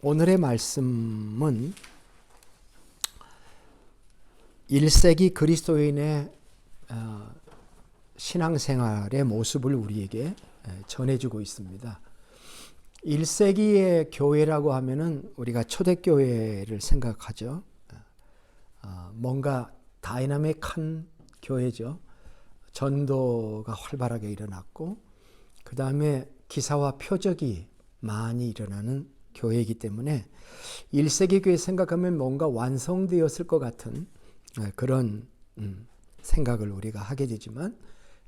오늘의 말씀은 1세기 그리스도인의 신앙생활의 모습을 우리에게 전해주고 있습니다. 1세기의 교회라고 하면은 우리가 초대교회를 생각하죠. 뭔가 다이나믹한 교회죠. 전도가 활발하게 일어났고, 그 다음에 기사와 표적이 많이 일어나는 교회이기 때문에 1세기 교회 생각하면 뭔가 완성되었을 것 같은 그런 생각을 우리가 하게 되지만,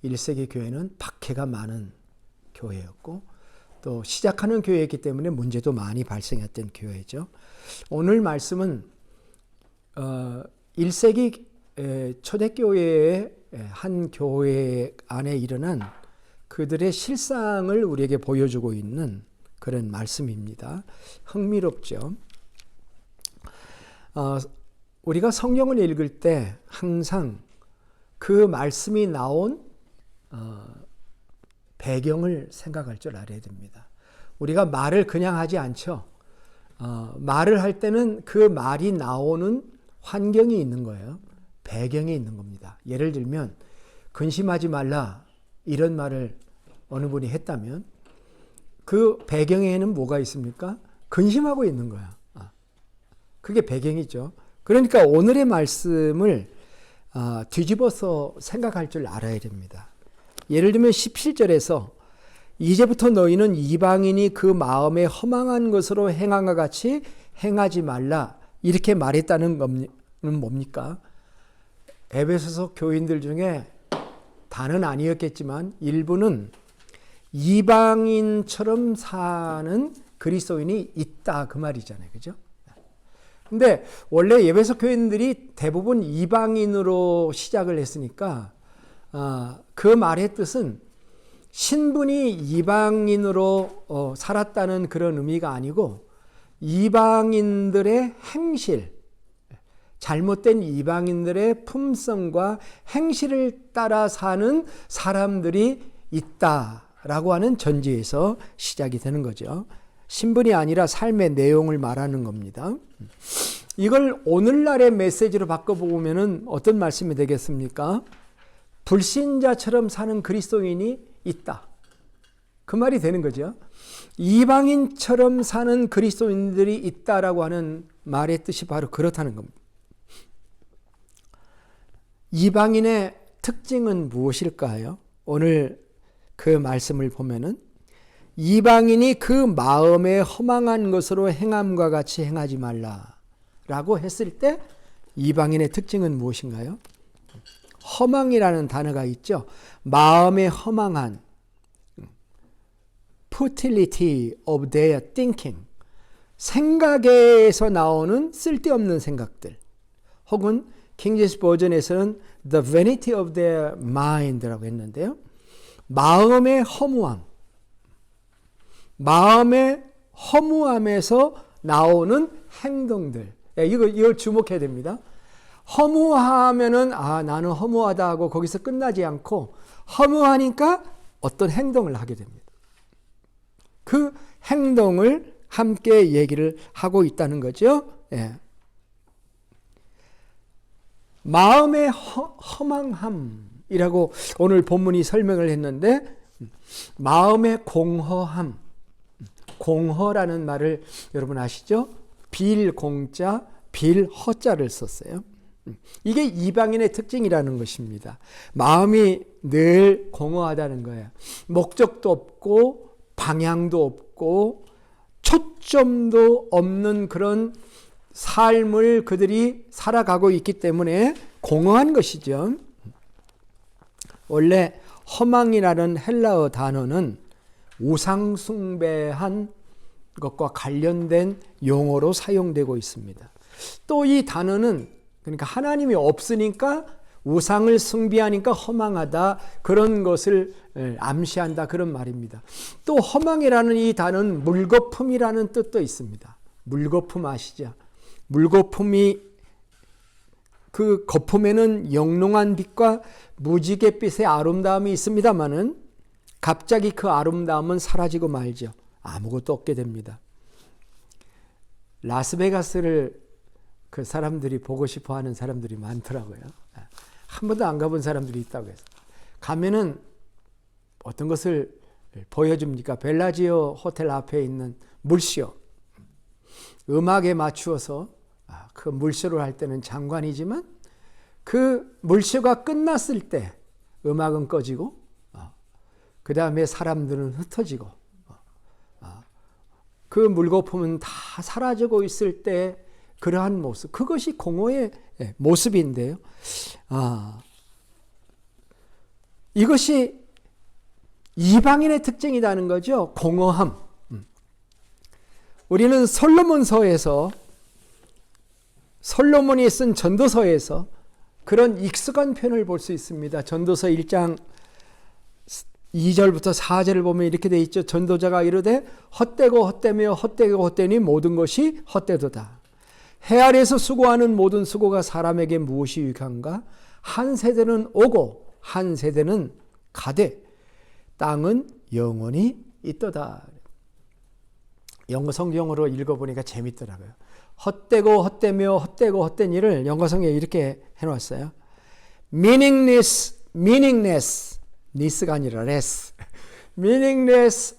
1세기 교회는 박해가 많은 교회였고 또 시작하는 교회이기 때문에 문제도 많이 발생했던 교회죠. 오늘 말씀은 1세기 초대교회의 한 교회 안에 일어난 그들의 실상을 우리에게 보여주고 있는 그런 말씀입니다. 흥미롭죠. 우리가 성경을 읽을 때 항상 그 말씀이 나온 배경을 생각할 줄 알아야 됩니다. 우리가 말을 그냥 하지 않죠. 말을 할 때는 그 말이 나오는 환경이 있는 거예요. 배경이 있는 겁니다. 예를 들면 근심하지 말라 이런 말을 어느 분이 했다면 그 배경에는 뭐가 있습니까? 근심하고 있는 거야. 그게 배경이죠. 그러니까 오늘의 말씀을 뒤집어서 생각할 줄 알아야 됩니다. 예를 들면 17절에서 이제부터 너희는 이방인이 그 마음에 허망한 것으로 행함과 같이 행하지 말라 이렇게 말했다는 것은 뭡니까? 에베소서 교인들 중에 다는 아니었겠지만 일부는 이방인처럼 사는 그리스도인이 있다 그 말이잖아요. 그죠? 근데 원래 에베소 교인들이 대부분 이방인으로 시작을 했으니까 그 말의 뜻은 신분이 이방인으로 살았다는 그런 의미가 아니고 이방인들의 행실, 잘못된 이방인들의 품성과 행실을 따라 사는 사람들이 있다라고 하는 전제에서 시작이 되는 거죠. 신분이 아니라 삶의 내용을 말하는 겁니다. 이걸 오늘날의 메시지로 바꿔보면 어떤 말씀이 되겠습니까? 불신자처럼 사는 그리스도인이 있다. 그 말이 되는 거죠. 이방인처럼 사는 그리스도인들이 있다라고 하는 말의 뜻이 바로 그렇다는 겁니다. 이방인의 특징은 무엇일까요? 오늘 그 말씀을 보면은 이방인이 그 마음에 허망한 것으로 행함과 같이 행하지 말라라고 했을 때 이방인의 특징은 무엇인가요? 허망이라는 단어가 있죠. 마음에 허망한 futility of their thinking, 생각에서 나오는 쓸데없는 생각들, 혹은 킹제임스 버전에서는 the vanity of their mind라고 했는데요. 마음의 허무함, 마음의 허무함에서 나오는 행동들, 이걸 주목해야 됩니다. 허무하면은 나는 허무하다 하고 거기서 끝나지 않고 허무하니까 어떤 행동을 하게 됩니다. 그 행동을 함께 얘기를 하고 있다는 거죠. 예. 마음의 허망함이라고 오늘 본문이 설명을 했는데 마음의 공허함, 공허라는 말을 여러분 아시죠? 빌공자, 빌허자를 썼어요. 이게 이방인의 특징이라는 것입니다. 마음이 늘 공허하다는 거예요. 목적도 없고 방향도 없고 초점도 없는 그런 삶을 그들이 살아가고 있기 때문에 공허한 것이죠. 원래 허망이라는 헬라어 단어는 우상 숭배한 것과 관련된 용어로 사용되고 있습니다. 또 이 단어는 그러니까 하나님이 없으니까 우상을 숭배하니까 허망하다 그런 것을 암시한다 그런 말입니다. 또 허망이라는 이 단어는 물거품이라는 뜻도 있습니다. 물거품 아시죠? 물거품이 그 거품에는 영롱한 빛과 무지갯빛의 아름다움이 있습니다마는 갑자기 그 아름다움은 사라지고 말죠. 아무것도 없게 됩니다. 라스베가스를 그 사람들이 보고 싶어 하는 사람들이 많더라고요. 한 번도 안 가본 사람들이 있다고 해서. 가면은 어떤 것을 보여줍니까? 벨라지오 호텔 앞에 있는 물쇼. 음악에 맞추어서 그 물쇼를 할 때는 장관이지만 그 물쇼가 끝났을 때 음악은 꺼지고 그 다음에 사람들은 흩어지고 그 물거품은 다 사라지고 있을 때 그러한 모습, 그것이 공허의 모습인데요. 이것이 이방인의 특징이라는 거죠. 공허함. 우리는 솔로몬서에서, 솔로몬이 쓴 전도서에서 그런 익숙한 표현을 볼 수 있습니다. 전도서 1장 2절부터 4절을 보면 이렇게 돼 있죠. 전도자가 이르되 헛되고 헛되며 헛되고 헛되니 모든 것이 헛되도다. 해 아래에서 수고하는 모든 수고가 사람에게 무엇이 유익한가? 한 세대는 오고 한 세대는 가되 땅은 영원히 있도다. 영어 성경으로 읽어보니까 재밌더라고요. 헛되고 헛되며 헛되고 헛된 일을 영어 성경에 이렇게 해놨어요. meaningless, ness가 아니라 less. meaningless,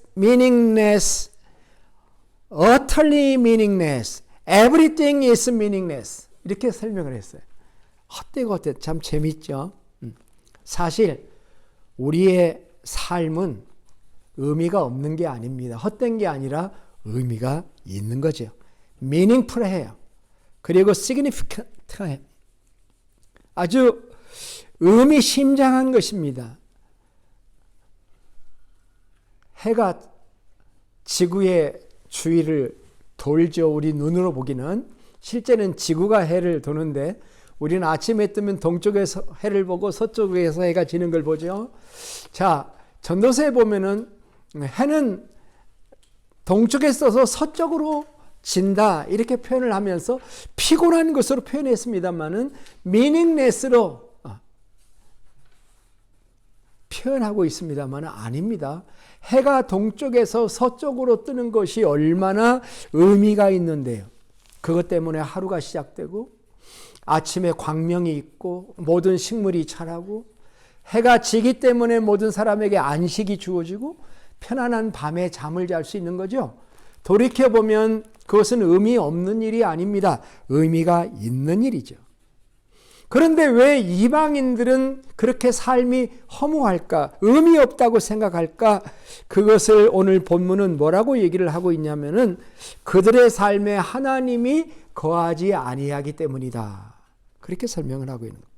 utterly meaningless, everything is meaningless. 이렇게 설명을 했어요. 헛되고 헛된, 참 재밌죠. 사실 우리의 삶은 의미가 없는 게 아닙니다. 헛된 게 아니라 의미가 있는 거죠. meaningful해요. 그리고 significant해요. 아주 의미심장한 것입니다. 해가 지구의 주위를 돌죠. 우리 눈으로 보기는. 실제는 지구가 해를 도는데 우리는 아침에 뜨면 동쪽에서 해를 보고 서쪽에서 해가 지는 걸 보죠. 자, 전도서에 보면은 해는 동쪽에 떠서 서쪽으로 진다 이렇게 표현을 하면서 피곤한 것으로 표현했습니다만은 meaningless로 표현하고 있습니다만 아닙니다. 해가 동쪽에서 서쪽으로 뜨는 것이 얼마나 의미가 있는데요. 그것 때문에 하루가 시작되고 아침에 광명이 있고 모든 식물이 자라고 해가 지기 때문에 모든 사람에게 안식이 주어지고 편안한 밤에 잠을 잘 수 있는 거죠. 돌이켜보면 그것은 의미 없는 일이 아닙니다. 의미가 있는 일이죠. 그런데 왜 이방인들은 그렇게 삶이 허무할까? 의미 없다고 생각할까? 그것을 오늘 본문은 뭐라고 얘기를 하고 있냐면은 그들의 삶에 하나님이 거하지 아니하기 때문이다. 그렇게 설명을 하고 있는 거예요.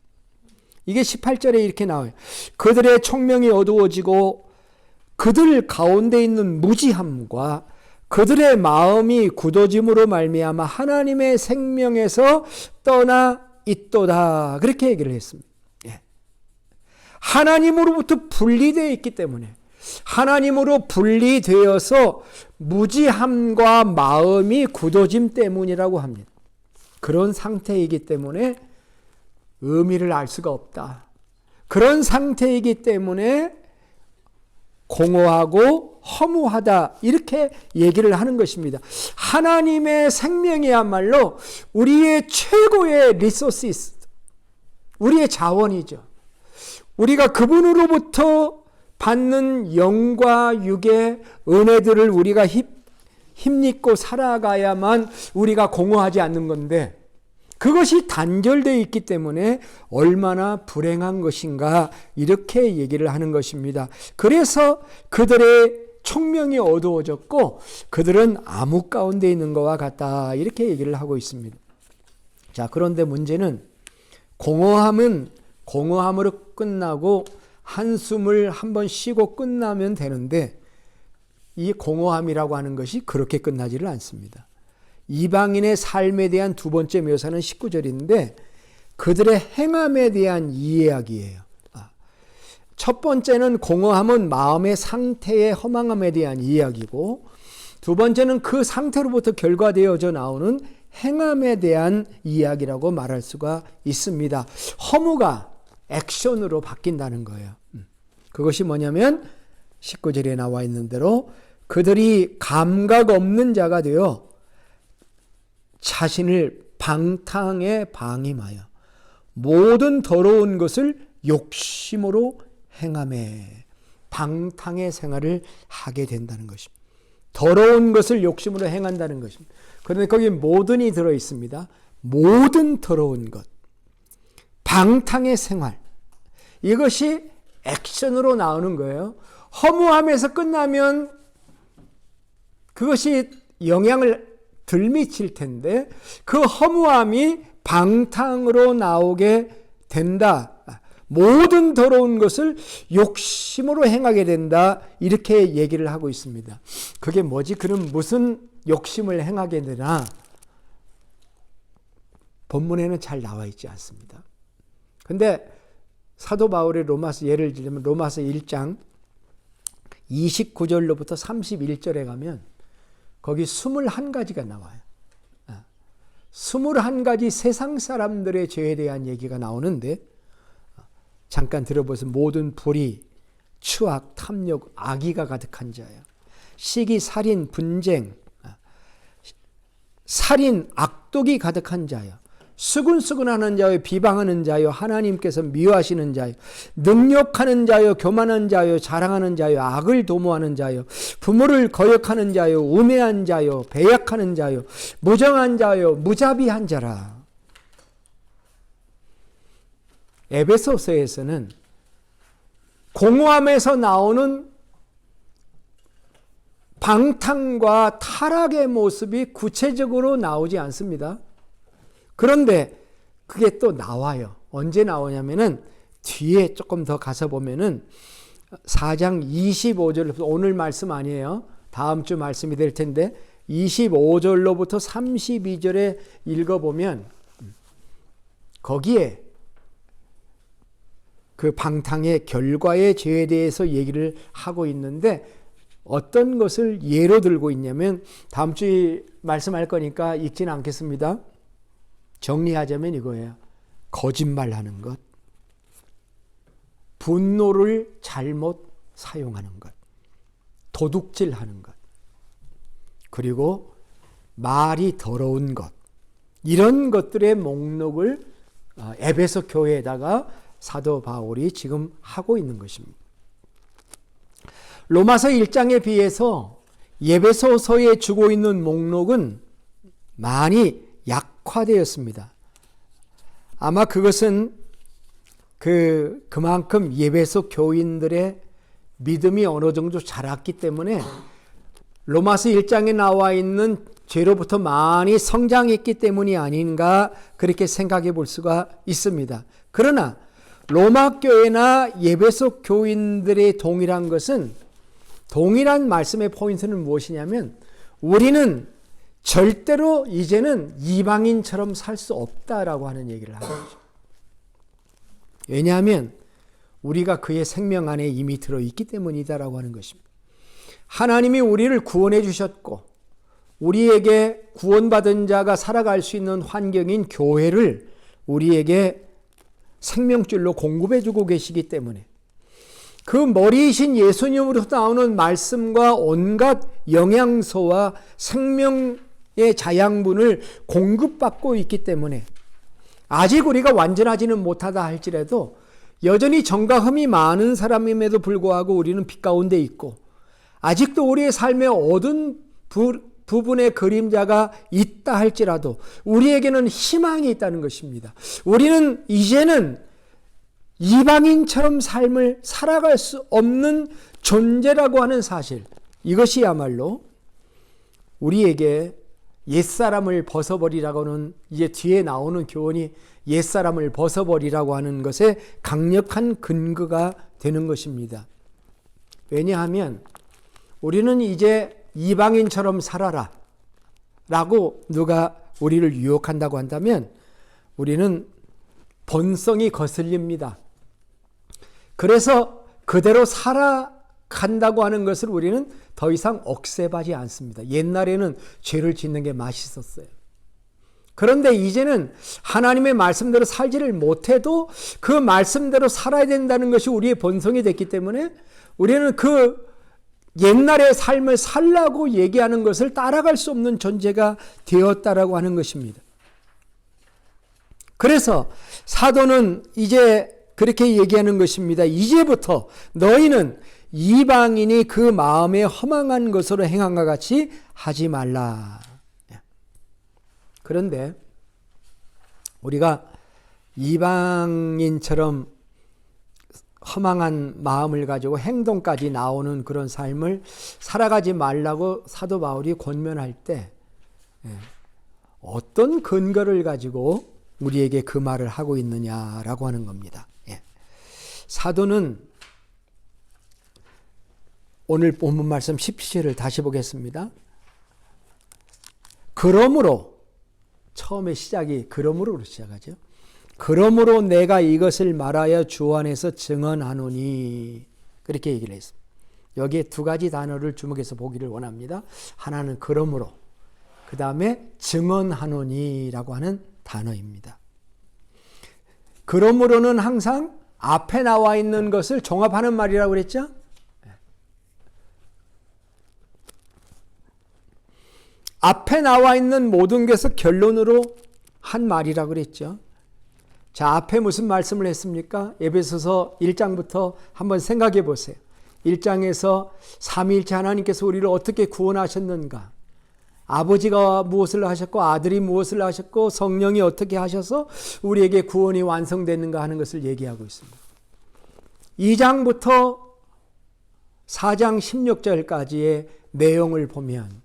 이게 18절에 이렇게 나와요. 그들의 총명이 어두워지고 그들 가운데 있는 무지함과 그들의 마음이 굳어짐으로 말미암아 하나님의 생명에서 떠나 있도다. 그렇게 얘기를 했습니다. 예. 하나님으로부터 분리되어 있기 때문에 하나님으로 분리되어서 무지함과 마음이 굳어짐 때문이라고 합니다. 그런 상태이기 때문에 의미를 알 수가 없다. 그런 상태이기 때문에 공허하고 허무하다 이렇게 얘기를 하는 것입니다. 하나님의 생명이야말로 우리의 최고의 리소시스, 우리의 자원이죠. 우리가 그분으로부터 받는 영과 육의 은혜들을 우리가 힘입고 살아가야만 우리가 공허하지 않는 건데 그것이 단절되어 있기 때문에 얼마나 불행한 것인가 이렇게 얘기를 하는 것입니다. 그래서 그들의 총명이 어두워졌고 그들은 암흑 가운데 있는 것과 같다 이렇게 얘기를 하고 있습니다. 자, 그런데 문제는 공허함은 공허함으로 끝나고 한숨을 한번 쉬고 끝나면 되는데 이 공허함이라고 하는 것이 그렇게 끝나지를 않습니다. 이방인의 삶에 대한 두 번째 묘사는 19절인데 그들의 행함에 대한 이야기예요. 첫 번째는 공허함은 마음의 상태의 허망함에 대한 이야기고 두 번째는 그 상태로부터 결과되어져 나오는 행함에 대한 이야기라고 말할 수가 있습니다. 허무가 액션으로 바뀐다는 거예요. 그것이 뭐냐면 19절에 나와 있는 대로 그들이 감각 없는 자가 되어 자신을 방탕에 방임하여 모든 더러운 것을 욕심으로 행하매 방탕의 생활을 하게 된다는 것입니다. 더러운 것을 욕심으로 행한다는 것입니다. 그런데 거기 모든이 들어 있습니다. 모든 더러운 것, 방탕의 생활, 이것이 액션으로 나오는 거예요. 허무함에서 끝나면 그것이 영향을 덜 미칠 텐데 그 허무함이 방탕으로 나오게 된다. 모든 더러운 것을 욕심으로 행하게 된다. 이렇게 얘기를 하고 있습니다. 그게 뭐지? 그럼 무슨 욕심을 행하게 되나? 본문에는 잘 나와 있지 않습니다. 근데 사도 바울의 로마서, 예를 들면 로마서 1장 29절로부터 31절에 가면 거기 21가지가 나와요. 21가지 세상 사람들의 죄에 대한 얘기가 나오는데 잠깐 들어보세요. 모든 불의, 추악, 탐욕, 악의가 가득한 자요. 시기, 살인, 분쟁, 살인, 악독이 가득한 자요. 수근수근하는 자요, 비방하는 자요, 하나님께서 미워하시는 자요, 능욕하는 자요, 교만한 자요, 자랑하는 자요, 악을 도모하는 자요, 부모를 거역하는 자요, 우매한 자요, 배약하는 자요, 무정한 자요, 무자비한 자라. 에베소서에서는 공허함에서 나오는 방탕과 타락의 모습이 구체적으로 나오지 않습니다. 그런데 그게 또 나와요. 언제 나오냐면은 뒤에 조금 더 가서 보면은 4장 25절부터, 오늘 말씀 아니에요. 다음 주 말씀이 될 텐데 25절로부터 32절에 읽어보면 거기에 그 방탕의 결과의 죄에 대해서 얘기를 하고 있는데 어떤 것을 예로 들고 있냐면 다음 주에 말씀할 거니까 읽지는 않겠습니다. 정리하자면 이거예요. 거짓말하는 것, 분노를 잘못 사용하는 것, 도둑질하는 것, 그리고 말이 더러운 것, 이런 것들의 목록을 에베소 교회에다가 사도 바울이 지금 하고 있는 것입니다. 로마서 1장에 비해서 에베소서에 주고 있는 목록은 많이 약화되었습니다. 아마 그것은 그만큼 에베소 교인들의 믿음이 어느 정도 자랐기 때문에 로마서 1장에 나와 있는 죄로부터 많이 성장했기 때문이 아닌가 그렇게 생각해 볼 수가 있습니다. 그러나 로마 교회나 에베소 교인들의 동일한 것은, 동일한 말씀의 포인트는 무엇이냐면 우리는 절대로 이제는 이방인처럼 살 수 없다라고 하는 얘기를 하는 거죠. 왜냐하면 우리가 그의 생명 안에 이미 들어있기 때문이다라고 하는 것입니다. 하나님이 우리를 구원해 주셨고 우리에게 구원받은 자가 살아갈 수 있는 환경인 교회를 우리에게 생명줄로 공급해 주고 계시기 때문에 그 머리이신 예수님으로부터 나오는 말씀과 온갖 영양소와 생명의 자양분을 공급받고 있기 때문에 아직 우리가 완전하지는 못하다 할지라도 여전히 정과 흠이 많은 사람임에도 불구하고 우리는 빛 가운데 있고 아직도 우리의 삶에 어두운 부분의 그림자가 있다 할지라도 우리에게는 희망이 있다는 것입니다. 우리는 이제는 이방인처럼 삶을 살아갈 수 없는 존재라고 하는 사실, 이것이야말로 우리에게 옛사람을 벗어버리라고는, 이제 뒤에 나오는 교훈이 옛사람을 벗어버리라고 하는 것에 강력한 근거가 되는 것입니다. 왜냐하면 우리는 이제 이방인처럼 살아라 라고 누가 우리를 유혹한다고 한다면 우리는 본성이 거슬립니다. 그래서 그대로 살아간다고 하는 것을 우리는 더 이상 억셉하지 않습니다. 옛날에는 죄를 짓는 게 맛있었어요. 그런데 이제는 하나님의 말씀대로 살지를 못해도 그 말씀대로 살아야 된다는 것이 우리의 본성이 됐기 때문에 우리는 그 옛날의 삶을 살라고 얘기하는 것을 따라갈 수 없는 존재가 되었다라고 하는 것입니다. 그래서 사도는 이제 그렇게 얘기하는 것입니다. 이제부터 너희는 이방인이 그 마음에 허망한 것으로 행함과 같이 하지 말라. 그런데 우리가 이방인처럼 허망한 마음을 가지고 행동까지 나오는 그런 삶을 살아가지 말라고 사도 바울이 권면할 때 어떤 근거를 가지고 우리에게 그 말을 하고 있느냐라고 하는 겁니다. 사도는 오늘 본문 말씀 17절을 다시 보겠습니다. 그러므로, 처음에 시작이 그러므로로 시작하죠. 그러므로 내가 이것을 말하여 주 안에서 증언하노니, 그렇게 얘기를 했습니다. 여기에 두 가지 단어를 주목해서 보기를 원합니다. 하나는 그러므로, 그 다음에 증언하노니라고 하는 단어입니다. 그러므로는 항상 앞에 나와 있는 것을 종합하는 말이라고 그랬죠? 앞에 나와 있는 모든 것을 결론으로 한 말이라고 그랬죠. 자, 앞에 무슨 말씀을 했습니까? 에베소서 1장부터 한번 생각해 보세요. 1장에서 삼위일체 하나님께서 우리를 어떻게 구원하셨는가? 아버지가 무엇을 하셨고 아들이 무엇을 하셨고 성령이 어떻게 하셔서 우리에게 구원이 완성됐는가 하는 것을 얘기하고 있습니다. 2장부터 4장 16절까지의 내용을 보면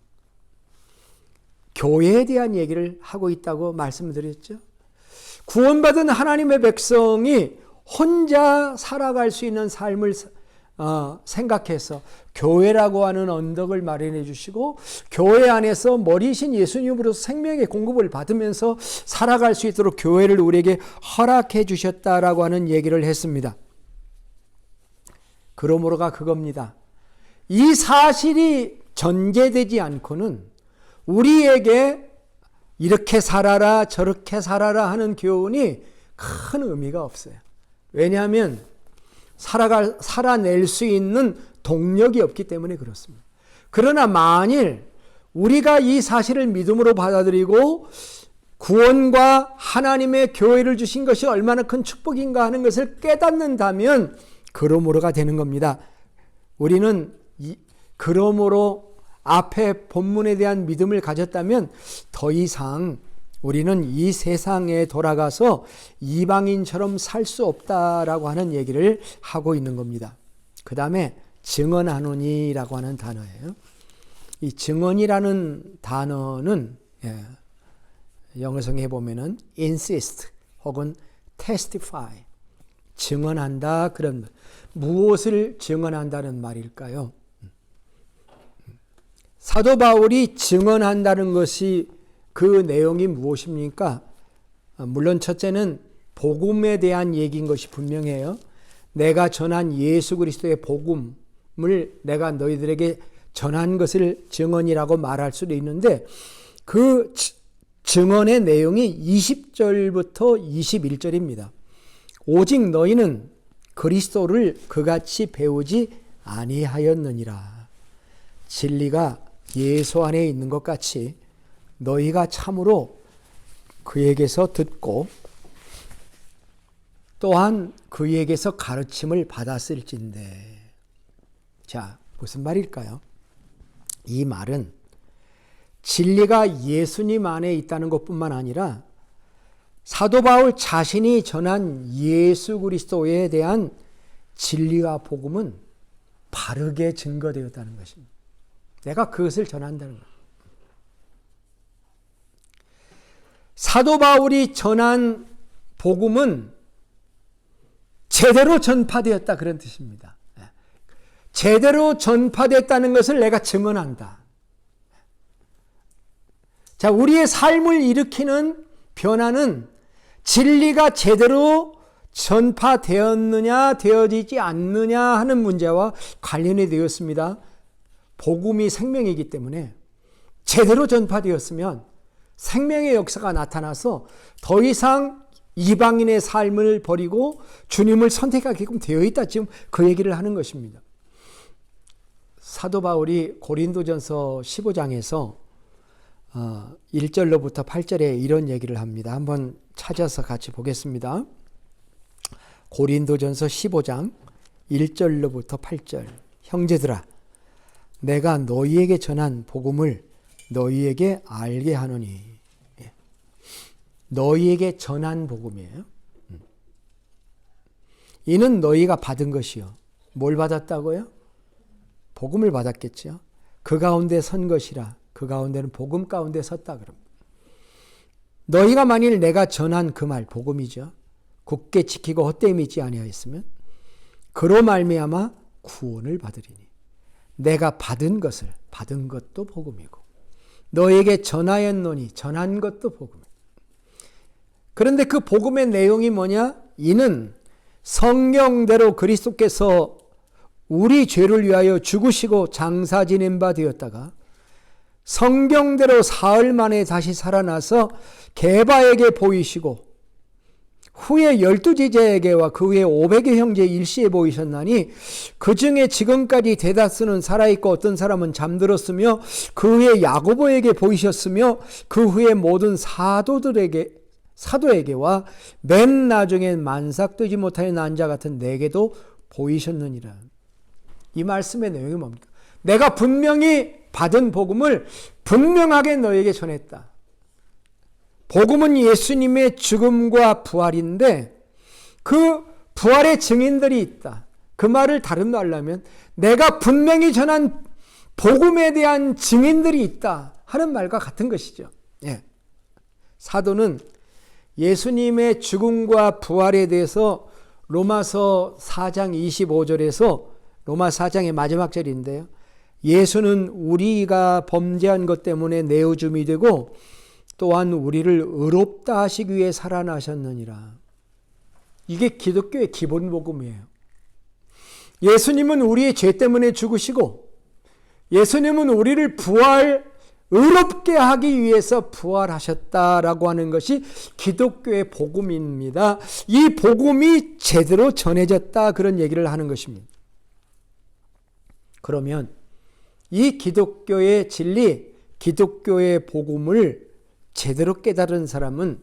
교회에 대한 얘기를 하고 있다고 말씀드렸죠. 구원받은 하나님의 백성이 혼자 살아갈 수 있는 삶을 생각해서 교회라고 하는 언덕을 마련해 주시고 교회 안에서 머리신 예수님으로서 생명의 공급을 받으면서 살아갈 수 있도록 교회를 우리에게 허락해 주셨다라고 하는 얘기를 했습니다. 그러므로가 그겁니다. 이 사실이 전제되지 않고는 우리에게 이렇게 살아라 저렇게 살아라 하는 교훈이 큰 의미가 없어요. 왜냐하면 살아낼 수 있는 동력이 없기 때문에 그렇습니다. 그러나 만일 우리가 이 사실을 믿음으로 받아들이고 구원과 하나님의 교회를 주신 것이 얼마나 큰 축복인가 하는 것을 깨닫는다면 그러므로가 되는 겁니다. 우리는 그러므로 앞에 본문에 대한 믿음을 가졌다면 더 이상 우리는 이 세상에 돌아가서 이방인처럼 살 수 없다라고 하는 얘기를 하고 있는 겁니다. 그 다음에 증언하노니라고 하는 단어예요. 이 증언이라는 단어는 영어성에 보면은 insist 혹은 testify, 증언한다, 그런 무엇을 증언한다는 말일까요? 사도 바울이 증언한다는 것이 그 내용이 무엇입니까? 물론 첫째는 복음에 대한 얘기인 것이 분명해요. 내가 전한 예수 그리스도의 복음을 내가 너희들에게 전한 것을 증언이라고 말할 수도 있는데 그 증언의 내용이 20절부터 21절입니다. 오직 너희는 그리스도를 그같이 배우지 아니하였느니라. 진리가 예수 안에 있는 것 같이 너희가 참으로 그에게서 듣고 또한 그에게서 가르침을 받았을진데. 자, 무슨 말일까요? 이 말은 진리가 예수님 안에 있다는 것뿐만 아니라 사도 바울 자신이 전한 예수 그리스도에 대한 진리와 복음은 바르게 증거되었다는 것입니다. 내가 그것을 전한다는 것. 사도 바울이 전한 복음은 제대로 전파되었다, 그런 뜻입니다. 제대로 전파됐다는 것을 내가 증언한다. 자, 우리의 삶을 일으키는 변화는 진리가 제대로 전파되었느냐 되어지지 않느냐 하는 문제와 관련이 되었습니다. 복음이 생명이기 때문에 제대로 전파되었으면 생명의 역사가 나타나서 더 이상 이방인의 삶을 버리고 주님을 선택하게끔 되어 있다. 지금 그 얘기를 하는 것입니다. 사도 바울이 고린도전서 15장에서 1절로부터 8절에 이런 얘기를 합니다. 한번 찾아서 같이 보겠습니다. 고린도전서 15장 1절로부터 8절. 형제들아, 내가 너희에게 전한 복음을 너희에게 알게 하노니. 너희에게 전한 복음이에요. 이는 너희가 받은 것이요. 뭘 받았다고요? 복음을 받았겠죠. 그 가운데 선 것이라. 그 가운데는 복음 가운데 섰다 그럽니다. 너희가 만일 내가 전한 그 말, 복음이죠. 굳게 지키고 헛되이 믿지 아니하였으면 그로 말미암아 구원을 받으리니. 내가 받은 것을, 받은 것도 복음이고 너에게 전하였노니, 전한 것도 복음이고. 그런데 그 복음의 내용이 뭐냐? 이는 성경대로 그리스도께서 우리 죄를 위하여 죽으시고 장사 지낸 바 되었다가 성경대로 사흘 만에 다시 살아나서 게바에게 보이시고 후에 12제자에게와 그 후에 500의 형제 일시에 보이셨나니 그 중에 지금까지 대다수는 살아있고 어떤 사람은 잠들었으며 그 후에 야고보에게 보이셨으며 그 후에 모든 사도에게와 맨 나중엔 만삭되지 못하여 난 자 같은 내게도 보이셨느니라. 이 말씀의 내용이 뭡니까? 내가 분명히 받은 복음을 분명하게 너에게 전했다. 복음은 예수님의 죽음과 부활인데 그 부활의 증인들이 있다. 그 말을 다른 말로 하면 내가 분명히 전한 복음에 대한 증인들이 있다 하는 말과 같은 것이죠. 예. 사도는 예수님의 죽음과 부활에 대해서 로마서 4장 25절에서 로마 4장의 마지막 절인데요. 예수는 우리가 범죄한 것 때문에 내어줌이 되고 또한 우리를 의롭다 하시기 위해 살아나셨느니라. 이게 기독교의 기본 복음이에요. 예수님은 우리의 죄 때문에 죽으시고 예수님은 우리를 의롭게 하기 위해서 부활하셨다라고 하는 것이 기독교의 복음입니다. 이 복음이 제대로 전해졌다 그런 얘기를 하는 것입니다. 그러면 이 기독교의 진리, 기독교의 복음을 제대로 깨달은 사람은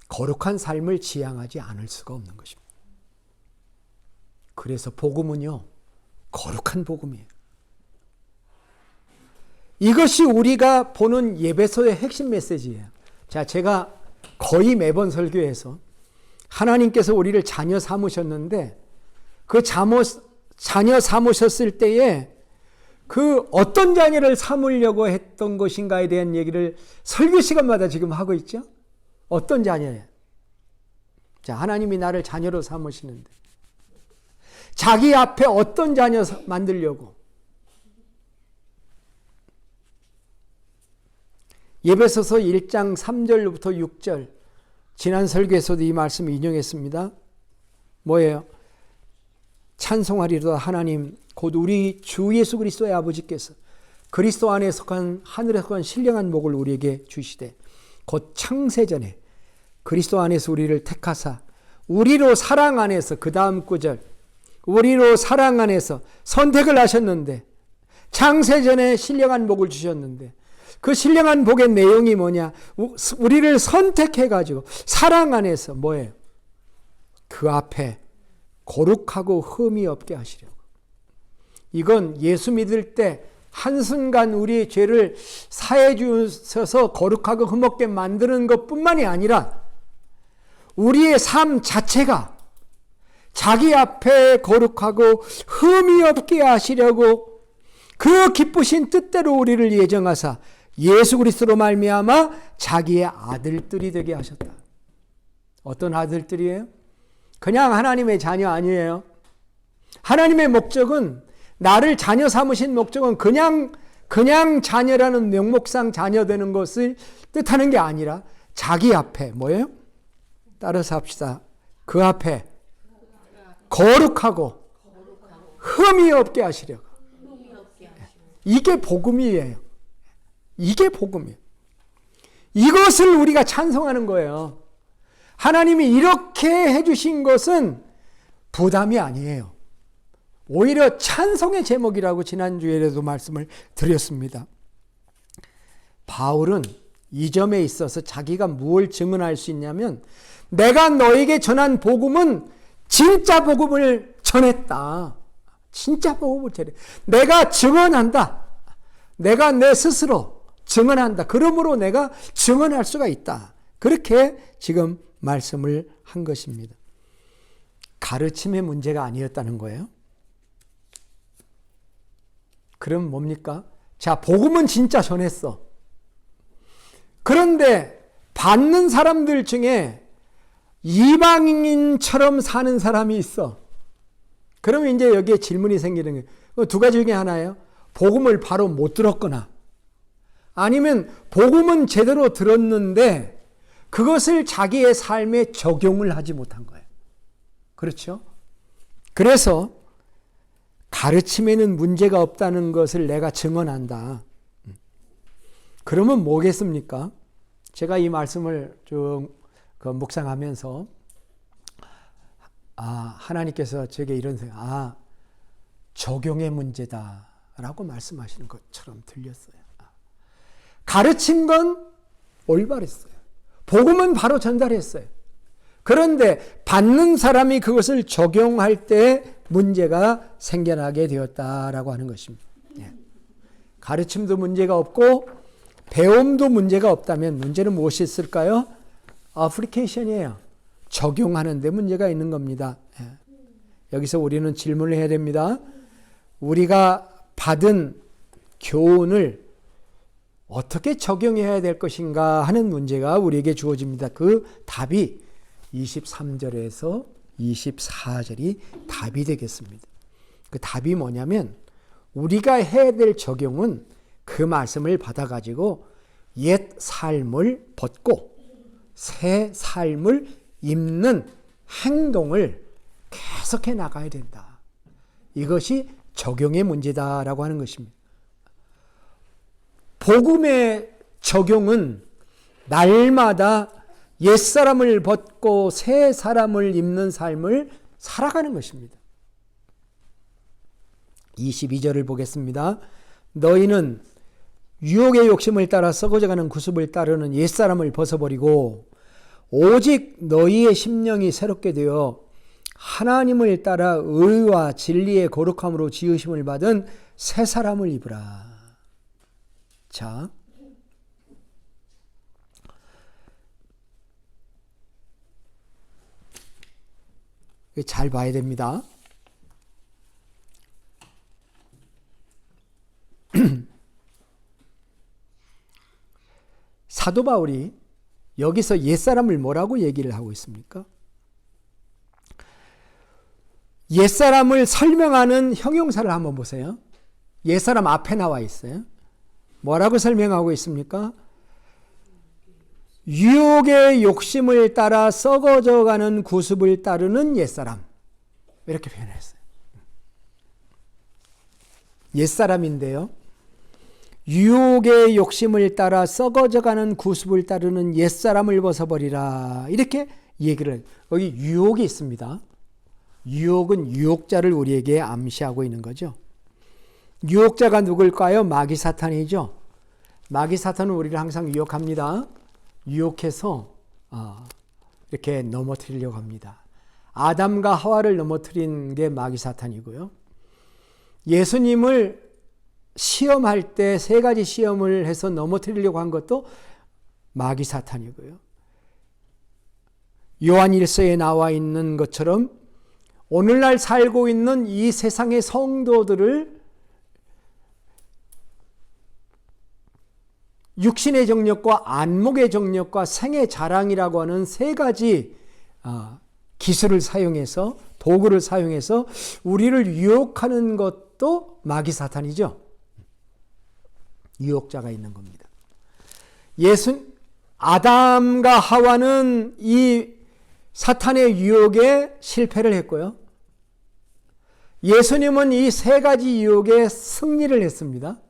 거룩한 삶을 지향하지 않을 수가 없는 것입니다. 그래서 복음은요, 거룩한 복음이에요. 이것이 우리가 보는 예배소의 핵심 메시지예요. 자, 제가 거의 매번 설교에서 하나님께서 우리를 자녀 삼으셨는데 그 자녀 삼으셨을 때에 그 어떤 자녀를 삼으려고 했던 것인가에 대한 얘기를 설교 시간마다 지금 하고 있죠. 어떤 자녀예요? 자, 하나님이 나를 자녀로 삼으시는데 자기 앞에 어떤 자녀 만들려고? 예배소서 1장 3절부터 6절 지난 설교에서도 이 말씀을 인용했습니다. 뭐예요? 찬송하리로다 하나님 곧 우리 주 예수 그리스도의 아버지께서 그리스도 안에 속한 하늘에 속한 신령한 복을 우리에게 주시되 곧 창세전에 그리스도 안에서 우리를 택하사 우리로 사랑 안에서 그 다음 구절 우리로 사랑 안에서 선택을 하셨는데 창세전에 신령한 복을 주셨는데 그 신령한 복의 내용이 뭐냐? 우리를 선택해가지고 사랑 안에서 뭐예요? 그 앞에 거룩하고 흠이 없게 하시려고. 이건 예수 믿을 때 한순간 우리의 죄를 사해 주셔서 거룩하고 흠없게 만드는 것뿐만이 아니라 우리의 삶 자체가 자기 앞에 거룩하고 흠이 없게 하시려고 그 기쁘신 뜻대로 우리를 예정하사 예수 그리스도로 말미암아 자기의 아들들이 되게 하셨다. 어떤 아들들이에요? 그냥 하나님의 자녀 아니에요. 하나님의 목적은 나를 자녀 삼으신 목적은 그냥 자녀라는 명목상 자녀 되는 것을 뜻하는 게 아니라 자기 앞에 뭐예요? 따라서 합시다. 그 앞에 거룩하고 흠이 없게 하시려고. 이게 복음이에요. 이게 복음이에요. 이것을 우리가 찬송하는 거예요. 하나님이 이렇게 해주신 것은 부담이 아니에요. 오히려 찬송의 제목이라고 지난주에도 말씀을 드렸습니다. 바울은 이 점에 있어서 자기가 무엇을 증언할 수 있냐면 내가 너에게 전한 복음은 진짜 복음을 전했다. 진짜 복음을 전해. 내가 증언한다. 내가 내 스스로 증언한다. 그러므로 내가 증언할 수가 있다. 그렇게 지금 말씀을 한 것입니다. 가르침의 문제가 아니었다는 거예요. 그럼 뭡니까? 자, 복음은 진짜 전했어. 그런데 받는 사람들 중에 이방인처럼 사는 사람이 있어. 그러면 이제 여기에 질문이 생기는 거예요. 두 가지 중에 하나예요. 복음을 바로 못 들었거나 아니면 복음은 제대로 들었는데 그것을 자기의 삶에 적용을 하지 못한 거예요. 그렇죠? 그래서 가르침에는 문제가 없다는 것을 내가 증언한다. 그러면 뭐겠습니까? 제가 이 말씀을 좀 묵상하면서 하나님께서 제게 이런 생각, 적용의 문제다라고 말씀하시는 것처럼 들렸어요. 가르친 건 올바랬어요. 복음은 바로 전달했어요. 그런데 받는 사람이 그것을 적용할 때 문제가 생겨나게 되었다라고 하는 것입니다. 가르침도 문제가 없고 배움도 문제가 없다면 문제는 무엇이 있을까요? 어플리케이션이에요. 적용하는 데 문제가 있는 겁니다. 여기서 우리는 질문을 해야 됩니다. 우리가 받은 교훈을 어떻게 적용해야 될 것인가 하는 문제가 우리에게 주어집니다. 그 답이 23절에서 24절이 답이 되겠습니다. 그 답이 뭐냐면 우리가 해야 될 적용은 그 말씀을 받아가지고 옛 삶을 벗고 새 삶을 입는 행동을 계속해 나가야 된다. 이것이 적용의 문제다라고 하는 것입니다. 복음의 적용은 날마다 옛사람을 벗고 새 사람을 입는 삶을 살아가는 것입니다. 22절을 보겠습니다. 너희는 유혹의 욕심을 따라 썩어져가는 구습을 따르는 옛사람을 벗어버리고 오직 너희의 심령이 새롭게 되어 하나님을 따라 의와 진리의 거룩함으로 지으심을 받은 새 사람을 입으라. 자, 잘 봐야 됩니다. 사도 바울이 여기서 옛사람을 뭐라고 얘기를 하고 있습니까? 옛사람을 설명하는 형용사를 한번 보세요. 옛사람 앞에 나와 있어요. 뭐라고 설명하고 있습니까? 유혹의 욕심을 따라 썩어져가는 구습을 따르는 옛사람. 이렇게 표현했어요. 옛사람인데요. 유혹의 욕심을 따라 썩어져가는 구습을 따르는 옛사람을 벗어버리라. 이렇게 얘기를 해요. 여기 유혹이 있습니다. 유혹은 유혹자를 우리에게 암시하고 있는 거죠. 유혹자가 누굴까요? 마귀 사탄이죠. 마귀 사탄은 우리를 항상 유혹합니다. 유혹해서 이렇게 넘어뜨리려고 합니다. 아담과 하와를 넘어뜨린 게 마귀 사탄이고요. 예수님을 시험할 때 세 가지 시험을 해서 넘어뜨리려고 한 것도 마귀 사탄이고요. 요한일서에 나와 있는 것처럼 오늘날 살고 있는 이 세상의 성도들을 육신의 정력과 안목의 정력과 생의 자랑이라고 하는 세 가지 기술을 사용해서 도구를 사용해서 우리를 유혹하는 것도 마귀 사탄이죠. 유혹자가 있는 겁니다. 아담과 하와는 이 사탄의 유혹에 실패를 했고요. 예수님은 이 세 가지 유혹에 승리를 했습니다.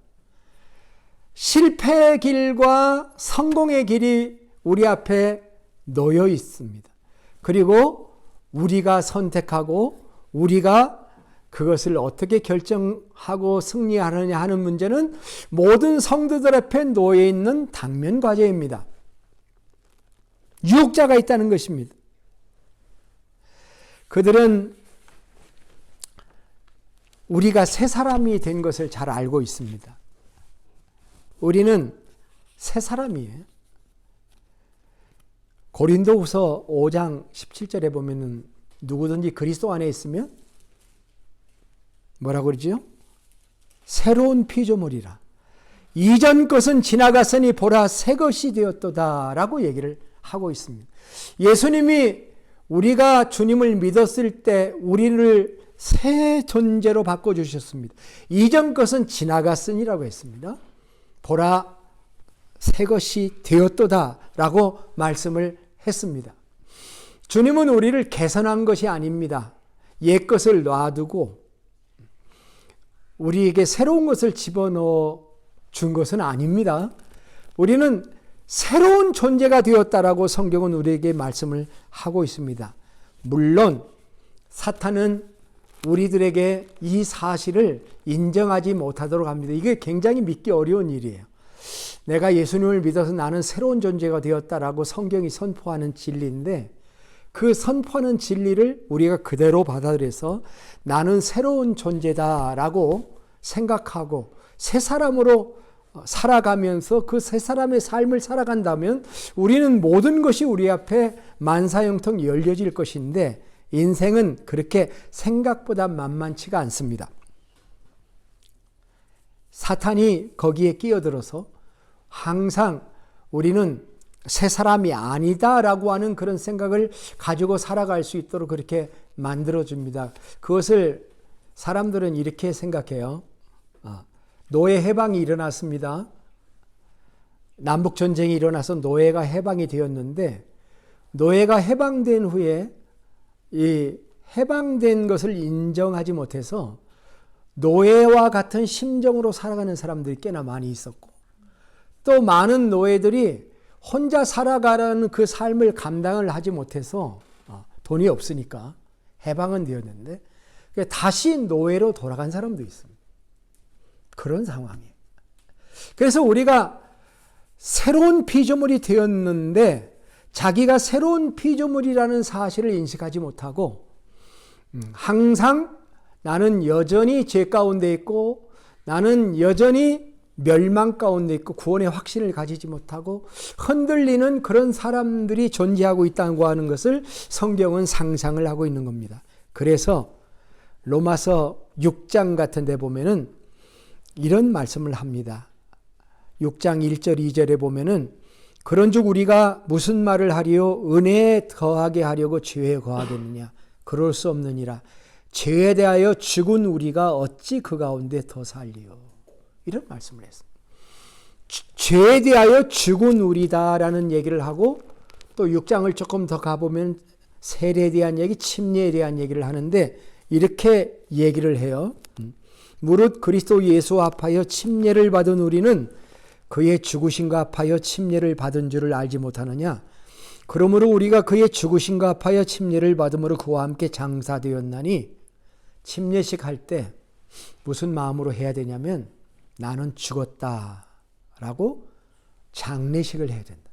실패의 길과 성공의 길이 우리 앞에 놓여 있습니다. 그리고 우리가 선택하고 우리가 그것을 어떻게 결정하고 승리하느냐 하는 문제는 모든 성도들 앞에 놓여 있는 당면 과제입니다. 유혹자가 있다는 것입니다. 그들은 우리가 새 사람이 된 것을 잘 알고 있습니다. 우리는 새 사람이에요. 고린도후서 5장 17절에 보면은 누구든지 그리스도 안에 있으면 뭐라고 그러죠? 새로운 피조물이라. 이전 것은 지나갔으니 보라 새 것이 되었도다 라고 얘기를 하고 있습니다. 예수님이 우리가 주님을 믿었을 때 우리를 새 존재로 바꿔주셨습니다. 이전 것은 지나갔으니라고 했습니다. 보라 새 것이 되었도다 라고 말씀을 했습니다. 주님은 우리를 개선한 것이 아닙니다. 옛 것을 놔두고 우리에게 새로운 것을 집어넣어 준 것은 아닙니다. 우리는 새로운 존재가 되었다라고 성경은 우리에게 말씀을 하고 있습니다. 물론 사탄은 우리들에게 이 사실을 인정하지 못하도록 합니다. 이게 굉장히 믿기 어려운 일이에요. 내가 예수님을 믿어서 나는 새로운 존재가 되었다라고 성경이 선포하는 진리인데 그 선포하는 진리를 우리가 그대로 받아들여서 나는 새로운 존재다라고 생각하고 새 사람으로 살아가면서 그 새 사람의 삶을 살아간다면 우리는 모든 것이 우리 앞에 만사형통 열려질 것인데 인생은 그렇게 생각보다 만만치가 않습니다. 사탄이 거기에 끼어들어서 항상 우리는 새 사람이 아니다라고 하는 그런 생각을 가지고 살아갈 수 있도록 그렇게 만들어줍니다. 그것을 사람들은 이렇게 생각해요. 노예 해방이 일어났습니다. 남북전쟁이 일어나서 노예가 해방이 되었는데 노예가 해방된 후에 이 해방된 것을 인정하지 못해서 노예와 같은 심정으로 살아가는 사람들이 꽤나 많이 있었고 또 많은 노예들이 혼자 살아가라는 그 삶을 감당을 하지 못해서 돈이 없으니까 해방은 되었는데 다시 노예로 돌아간 사람도 있습니다. 그런 상황이에요. 그래서 우리가 새로운 피조물이 되었는데 자기가 새로운 피조물이라는 사실을 인식하지 못하고 항상 나는 여전히 죄 가운데 있고 나는 여전히 멸망 가운데 있고 구원의 확신을 가지지 못하고 흔들리는 그런 사람들이 존재하고 있다고 하는 것을 성경은 상상을 하고 있는 겁니다. 그래서 로마서 6장 같은 데 보면은 이런 말씀을 합니다. 6장 1절 2절에 보면은 그런즉 우리가 무슨 말을 하리요 은혜에 더하게 하려고 죄에 거하겠느냐 그럴 수 없느니라 죄에 대하여 죽은 우리가 어찌 그 가운데 더 살리요 이런 말씀을 했습니다. 죄에 대하여 죽은 우리다라는 얘기를 하고 또 6장을 조금 더 가보면 세례에 대한 얘기, 침례에 대한 얘기를 하는데 이렇게 얘기를 해요. 무릇 그리스도 예수 합하여 침례를 받은 우리는 그의 죽으심과 합하여 침례를 받은 줄을 알지 못하느냐. 그러므로 우리가 그의 죽으심과 합하여 침례를 받음으로 그와 함께 장사되었나니 침례식 할 때 무슨 마음으로 해야 되냐면 나는 죽었다라고 장례식을 해야 된다.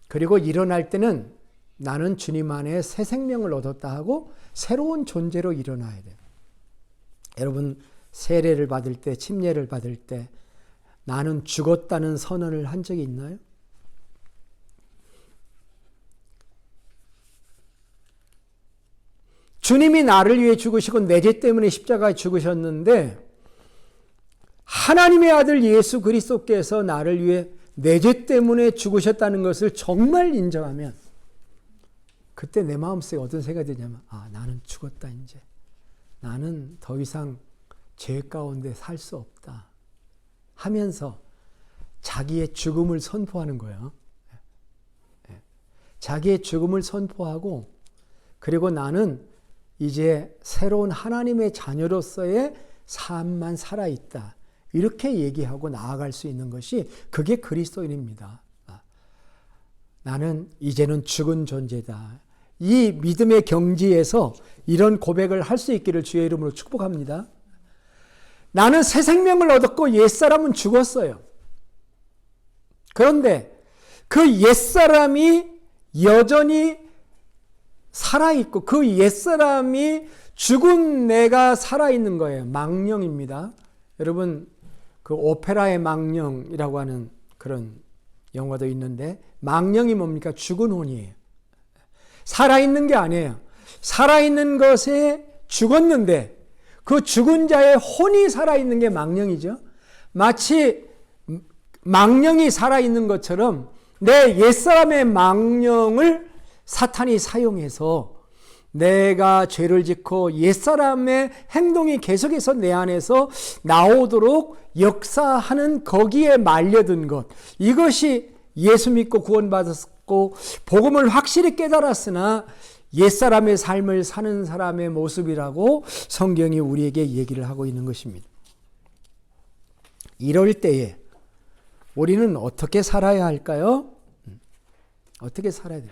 그리고 일어날 때는 나는 주님 안에 새 생명을 얻었다 하고 새로운 존재로 일어나야 돼요. 여러분 세례를 받을 때 침례를 받을 때 나는 죽었다는 선언을 한 적이 있나요? 주님이 나를 위해 죽으시고 내 죄 때문에 십자가에 죽으셨는데 하나님의 아들 예수 그리스도께서 나를 위해 내 죄 때문에 죽으셨다는 것을 정말 인정하면 그때 내 마음속에 어떤 생각이 드냐면 나는 죽었다 이제. 나는 더 이상 죄 가운데 살 수 없다 하면서 자기의 죽음을 선포하는 거예요. 자기의 죽음을 선포하고 그리고 나는 이제 새로운 하나님의 자녀로서의 삶만 살아있다. 이렇게 얘기하고 나아갈 수 있는 것이 그게 그리스도인입니다. 나는 이제는 죽은 존재다. 이 믿음의 경지에서 이런 고백을 할 수 있기를 주의 이름으로 축복합니다. 나는 새 생명을 얻었고 옛사람은 죽었어요. 그런데 그 옛사람이 여전히 살아있고 그 옛사람이 죽은 내가 살아있는 거예요. 망령입니다. 여러분 그 오페라의 망령이라고 하는 그런 영화도 있는데 망령이 뭡니까? 죽은 혼이에요. 살아있는 게 아니에요. 살아있는 것에 죽었는데 그 죽은 자의 혼이 살아있는 게 망령이죠. 마치 망령이 살아있는 것처럼 내 옛사람의 망령을 사탄이 사용해서 내가 죄를 짓고 옛사람의 행동이 계속해서 내 안에서 나오도록 역사하는 거기에 말려든 것. 이것이 예수 믿고 구원받았고 복음을 확실히 깨달았으나 옛사람의 삶을 사는 사람의 모습이라고 성경이 우리에게 얘기를 하고 있는 것입니다. 이럴 때에 우리는 어떻게 살아야 할까요? 어떻게 살아야 돼요?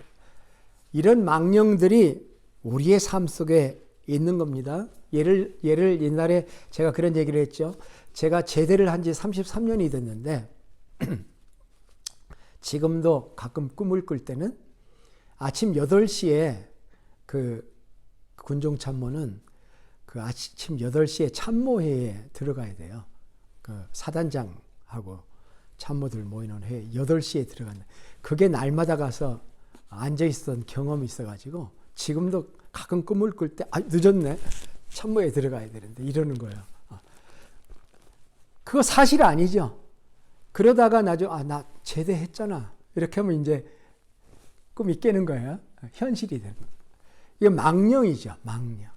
이런 망령들이 우리의 삶 속에 있는 겁니다. 예를 옛날에 제가 그런 얘기를 했죠. 제가 제대를 한 지 33년이 됐는데 지금도 가끔 꿈을 꿀 때는 아침 8시에 그 군종 참모는 그 아침 8시에 참모회에 들어가야 돼요. 그 사단장하고 참모들 모이는 회에 8시에 들어간다. 그게 날마다 가서 앉아 있었던 경험이 있어가지고 지금도 가끔 꿈을 꿀 때 늦었네. 참모에 들어가야 되는데 이러는 거예요. 그거 사실 아니죠. 그러다가 나중에 나 제대했잖아. 이렇게 하면 이제 꿈이 깨는 거예요. 현실이 되는 거예요. 이게 망령이죠. 망령.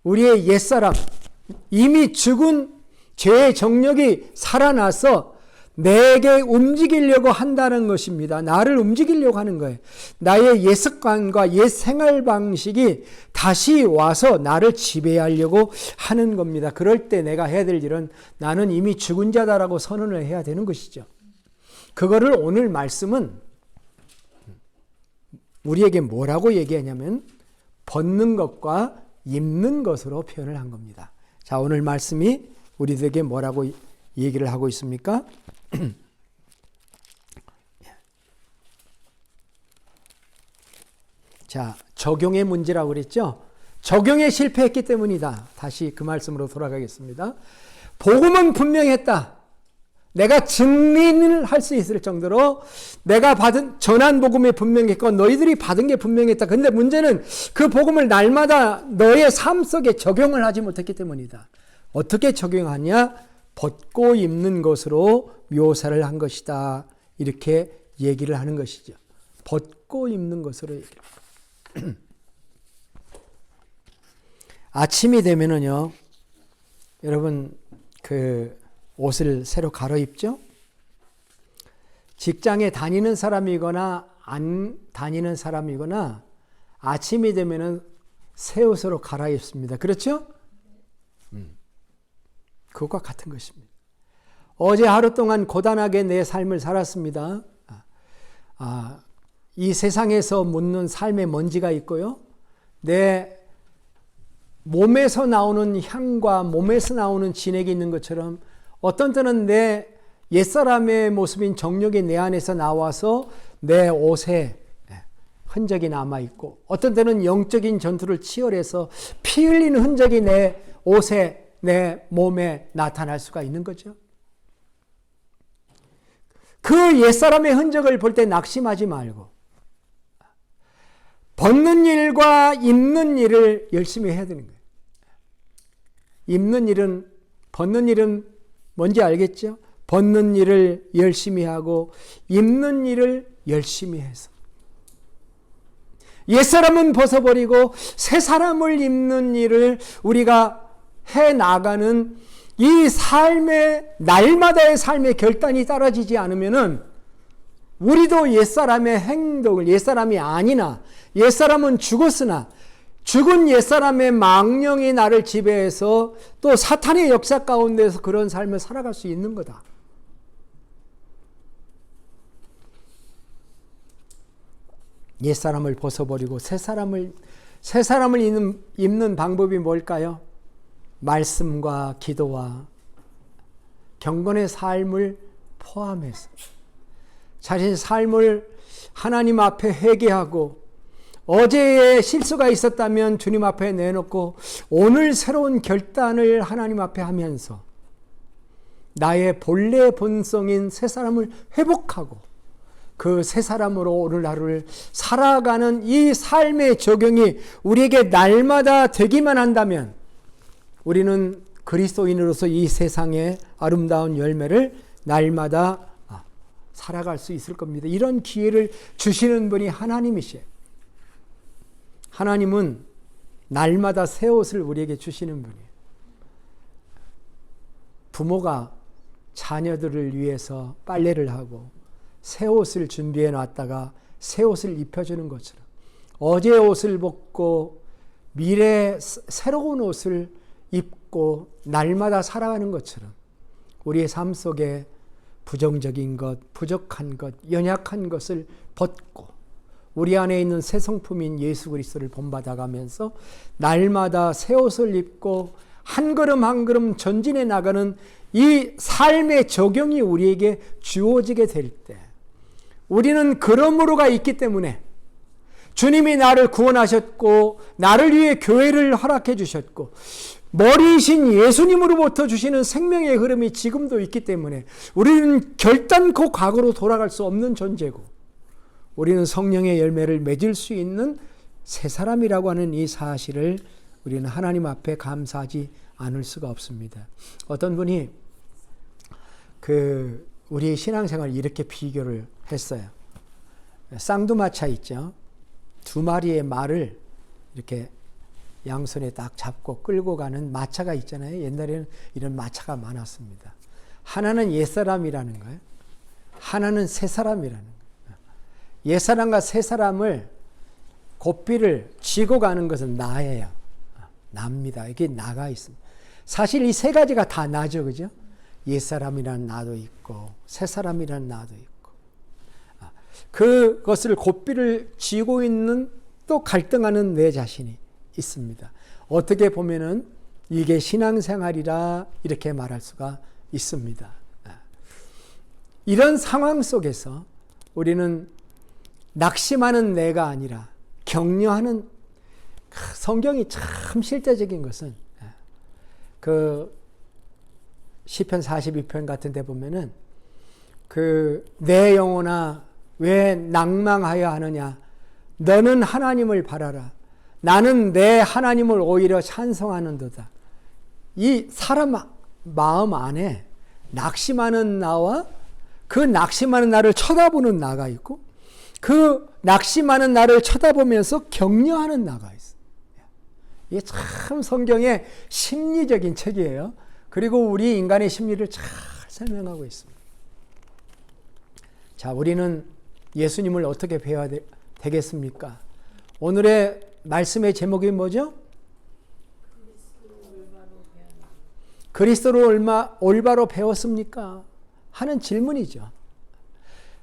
우리의 옛사람, 이미 죽은 죄의 정력이 살아나서 내게 움직이려고 한다는 것입니다. 나를 움직이려고 하는 거예요. 나의 옛 습관과 옛 생활 방식이 다시 와서 나를 지배하려고 하는 겁니다. 그럴 때 내가 해야 될 일은 나는 이미 죽은 자다라고 선언을 해야 되는 것이죠. 그거를 오늘 말씀은 우리에게 뭐라고 얘기하냐면 벗는 것과 입는 것으로 표현을 한 겁니다. 자, 오늘 말씀이 우리들에게 뭐라고 얘기를 하고 있습니까? 자, 적용의 문제라고 그랬죠? 적용에 실패했기 때문이다. 다시 그 말씀으로 돌아가겠습니다. 복음은 분명했다. 내가 증민을 할 수 있을 정도로 내가 받은 전한 복음이 분명했고 너희들이 받은 게 분명했다. 근데 문제는 그 복음을 날마다 너의 삶 속에 적용을 하지 못했기 때문이다. 어떻게 적용하냐? 벗고 입는 것으로 묘사를 한 것이다. 이렇게 얘기를 하는 것이죠. 벗고 입는 것으로 얘기를 합니다. 아침이 되면은요, 여러분 그 옷을 새로 갈아입죠? 직장에 다니는 사람이거나 안 다니는 사람이거나 아침이 되면은 새 옷으로 갈아입습니다. 그렇죠? 그것과 같은 것입니다. 어제 하루 동안 고단하게 내 삶을 살았습니다. 이 세상에서 묻는 삶의 먼지가 있고요. 내 몸에서 나오는 향과 몸에서 나오는 진액이 있는 것처럼 어떤 때는 내 옛사람의 모습인 정욕이 내 안에서 나와서 내 옷에 흔적이 남아있고 어떤 때는 영적인 전투를 치열해서 피 흘리는 흔적이 내 옷에 내 몸에 나타날 수가 있는 거죠. 그 옛사람의 흔적을 볼 때 낙심하지 말고 벗는 일과 입는 일을 열심히 해야 되는 거예요. 벗는 일은 뭔지 알겠죠? 벗는 일을 열심히 하고 입는 일을 열심히 해서 옛사람은 벗어버리고 새 사람을 입는 일을 우리가 해 나가는 이 삶의 날마다의 삶의 결단이 따라지지 않으면은 우리도 옛사람의 행동을 옛사람이 아니나 옛사람은 죽었으나 죽은 옛사람의 망령이 나를 지배해서 또 사탄의 역사 가운데서 그런 삶을 살아갈 수 있는 거다. 옛사람을 벗어버리고 새 사람을 입는 방법이 뭘까요? 말씀과 기도와 경건의 삶을 포함해서 자신의 삶을 하나님 앞에 회개하고 어제의 실수가 있었다면 주님 앞에 내놓고 오늘 새로운 결단을 하나님 앞에 하면서 나의 본래 본성인 새 사람을 회복하고 그 새 사람으로 오늘 하루를 살아가는 이 삶의 적용이 우리에게 날마다 되기만 한다면 우리는 그리스도인으로서 이 세상의 아름다운 열매를 날마다 살아갈 수 있을 겁니다. 이런 기회를 주시는 분이 하나님이시에요. 하나님은 날마다 새 옷을 우리에게 주시는 분이에요. 부모가 자녀들을 위해서 빨래를 하고 새 옷을 준비해 놨다가 새 옷을 입혀주는 것처럼 어제의 옷을 벗고 미래의 새로운 옷을 입고 날마다 살아가는 것처럼 우리의 삶 속에 부정적인 것, 부족한 것, 연약한 것을 벗고 우리 안에 있는 새 성품인 예수 그리스도를 본받아가면서 날마다 새 옷을 입고 한 걸음 한 걸음 전진해 나가는 이 삶의 적용이 우리에게 주어지게 될 때 우리는 그러므로가 있기 때문에 주님이 나를 구원하셨고 나를 위해 교회를 허락해 주셨고 머리이신 예수님으로부터 주시는 생명의 흐름이 지금도 있기 때문에 우리는 결단코 과거로 돌아갈 수 없는 존재고 우리는 성령의 열매를 맺을 수 있는 새 사람이라고 하는 이 사실을 우리는 하나님 앞에 감사하지 않을 수가 없습니다. 어떤 분이 우리의 신앙생활을 이렇게 비교를 했어요. 쌍두마차 있죠. 두 마리의 말을 이렇게 양손에 딱 잡고 끌고 가는 마차가 있잖아요. 옛날에는 이런 마차가 많았습니다. 하나는 옛사람이라는 거예요. 하나는 새사람이라는 거예요. 옛사람과 새사람을 고삐를 쥐고 가는 것은 나예요. 납니다. 이게 나가 있습니다. 사실 이 세 가지가 다 나죠. 그죠? 옛사람이라는 나도 있고 새사람이라는 나도 있고 그것을 고삐를 쥐고 있는 또 갈등하는 내 자신이 있습니다. 어떻게 보면은 이게 신앙생활이라 이렇게 말할 수가 있습니다. 이런 상황 속에서 우리는 낙심하는 내가 아니라 격려하는 성경이 참 실제적인 것은 시편 42편 같은 데 보면은 내 영혼아 왜 낭망하여 하느냐 너는 하나님을 바라라 나는 내 하나님을 오히려 찬송하는도다. 이 사람 마음 안에 낙심하는 나와 그 낙심하는 나를 쳐다보는 나가 있고 그 낙심하는 나를 쳐다보면서 격려하는 나가 있어요. 이게 참 성경의 심리적인 책이에요. 그리고 우리 인간의 심리를 잘 설명하고 있습니다. 자, 우리는 예수님을 어떻게 배워야 되겠습니까? 오늘의 말씀의 뭐죠? 그리스도를 올바로 배웠습니까? 하는 질문이죠.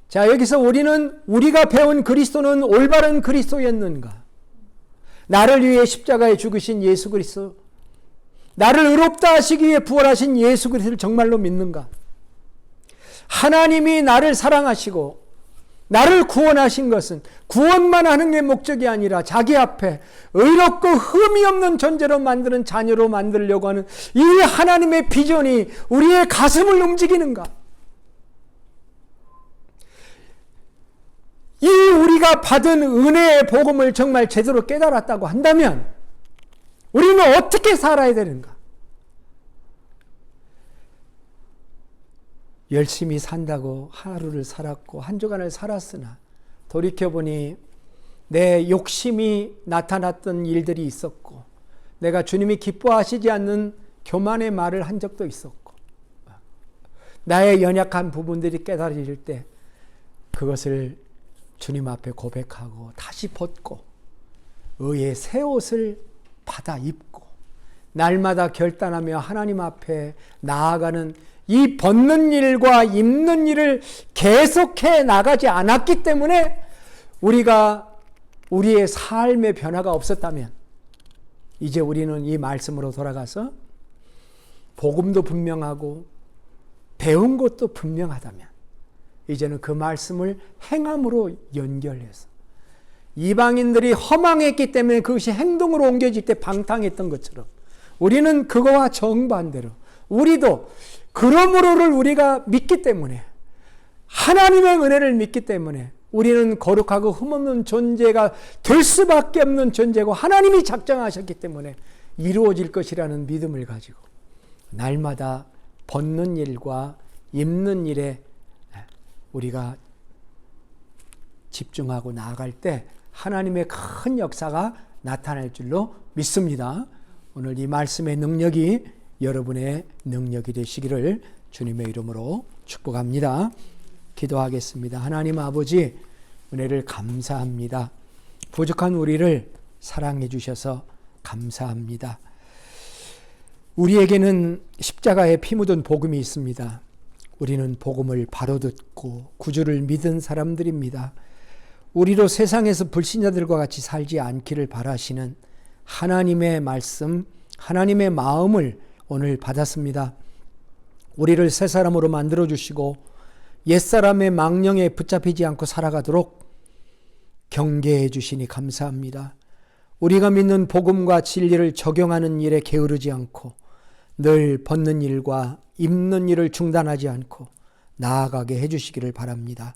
자, 여기서 우리가 배운 그리스도는 올바른 그리스도였는가? 나를 위해 십자가에 죽으신 예수 그리스도, 나를 의롭다 하시기 위해 부활하신 예수 그리스도를 정말로 믿는가? 하나님이 나를 사랑하시고 나를 구원하신 것은 구원만 하는 게 목적이 아니라 자기 앞에 의롭고 흠이 없는 존재로 만드는 자녀로 만들려고 하는 이 하나님의 비전이 우리의 가슴을 움직이는가? 이 우리가 받은 은혜의 복음을 정말 제대로 깨달았다고 한다면 우리는 어떻게 살아야 되는가? 열심히 산다고 하루를 살았고 한 주간을 살았으나 돌이켜보니 내 욕심이 나타났던 일들이 있었고 내가 주님이 기뻐하시지 않는 교만의 말을 한 적도 있었고 나의 연약한 부분들이 깨달아질 때 그것을 주님 앞에 고백하고 다시 벗고 의의 새 옷을 받아 입고 날마다 결단하며 하나님 앞에 나아가는 이 벗는 일과 입는 일을 계속해 나가지 않았기 때문에 우리가 우리의 삶의 변화가 없었다면 이제 우리는 이 말씀으로 돌아가서 복음도 분명하고 배운 것도 분명하다면 이제는 그 말씀을 행함으로 연결해서 이방인들이 허망했기 때문에 그것이 행동으로 옮겨질 때 방탕했던 것처럼 우리는 그거와 정반대로 우리도 그러므로를 우리가 믿기 때문에 하나님의 은혜를 믿기 때문에 우리는 거룩하고 흠없는 존재가 될 수밖에 없는 존재고 하나님이 작정하셨기 때문에 이루어질 것이라는 믿음을 가지고 날마다 벗는 일과 입는 일에 우리가 집중하고 나아갈 때 하나님의 큰 역사가 나타날 줄로 믿습니다. 오늘 이 말씀의 능력이 여러분의 능력이 되시기를 주님의 이름으로 축복합니다. 기도하겠습니다. 하나님 아버지, 은혜를 감사합니다. 부족한 우리를 사랑해 주셔서 감사합니다. 우리에게는 십자가에 피 묻은 복음이 있습니다. 우리는 복음을 바로 듣고 구주를 믿은 사람들입니다. 우리로 세상에서 불신자들과 같이 살지 않기를 바라시는 하나님의 말씀, 하나님의 마음을 오늘 받았습니다. 우리를 새 사람으로 만들어 주시고 옛사람의 망령에 붙잡히지 않고 살아가도록 경계해 주시니 감사합니다. 우리가 믿는 복음과 진리를 적용하는 일에 게으르지 않고 늘 벗는 일과 입는 일을 중단하지 않고 나아가게 해주시기를 바랍니다.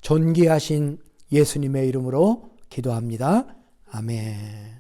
존귀하신 예수님의 이름으로 기도합니다. 아멘.